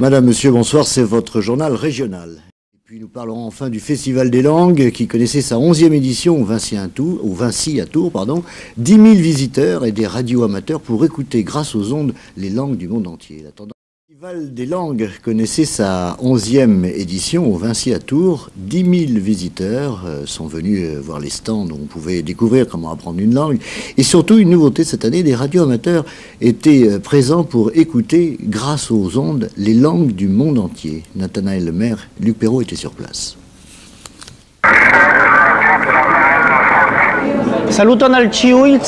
Madame, monsieur, bonsoir, c'est votre journal régional. Et puis nous parlerons enfin du Festival des langues qui connaissait sa 11e édition au Vinci à Tours. 10 000 visiteurs et des radios amateurs pour écouter grâce aux ondes les langues du monde entier. Le Festival des langues connaissait sa 11e édition au Vinci à Tours. 10 000 visiteurs sont venus voir les stands où on pouvait découvrir comment apprendre une langue. Et surtout, une nouveauté cette année, les radios amateurs étaient présents pour écouter, grâce aux ondes, les langues du monde entier. Nathanaël Lemaire, Luc Perrault étaient sur place. Saluton al ciuj,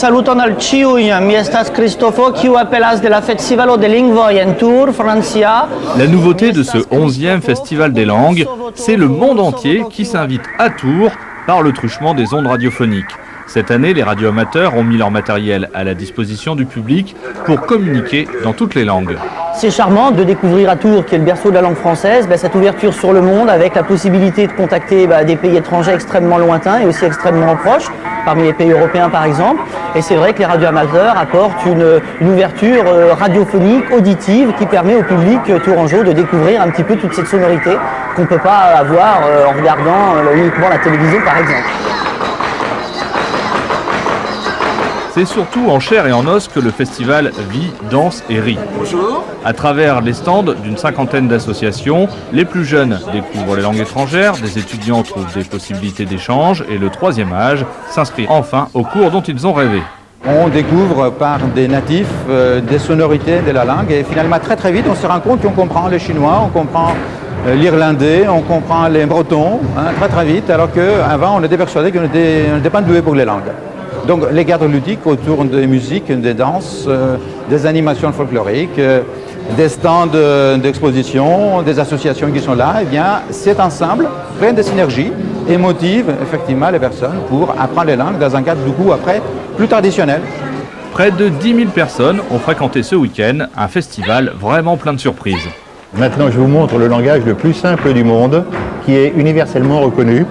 mi estas Cristofo, kiu apelas de la Festivalo de Lingvoj en Tours, Francia. La nouveauté de ce 11e Festival des langues, c'est le monde entier qui s'invite à Tours par le truchement des ondes radiophoniques. Cette année, les radios amateurs ont mis leur matériel à la disposition du public pour communiquer dans toutes les langues. C'est charmant de découvrir à Tours, qui est le berceau de la langue française, cette ouverture sur le monde avec la possibilité de contacter des pays étrangers extrêmement lointains et aussi extrêmement proches, parmi les pays européens par exemple. Et c'est vrai que les radios amateurs apportent une ouverture radiophonique, auditive, qui permet au public tourangeau de découvrir un petit peu toute cette sonorité qu'on ne peut pas avoir en regardant uniquement la télévision par exemple. C'est surtout en chair et en os que le festival vit, danse et rit. Bonjour. À travers les stands d'une cinquantaine d'associations, les plus jeunes découvrent les langues étrangères, des étudiants trouvent des possibilités d'échange et le troisième âge s'inscrit enfin aux cours dont ils ont rêvé. On découvre par des natifs des sonorités de la langue et finalement très vite on se rend compte qu'on comprend le chinois, on comprend l'irlandais, on comprend les bretons très vite, alors qu'avant on était persuadé qu'on n'était pas doué pour les langues. Donc les cadres ludiques autour des musiques, des danses, des animations folkloriques, des stands d'exposition, des associations qui sont là, eh bien cet ensemble, plein de synergie et motive effectivement les personnes pour apprendre les langues dans un cadre du coup après plus traditionnel. Près de 10 000 personnes ont fréquenté ce week-end un festival vraiment plein de surprises. Maintenant, je vous montre le langage le plus simple du monde, qui est universellement reconnu.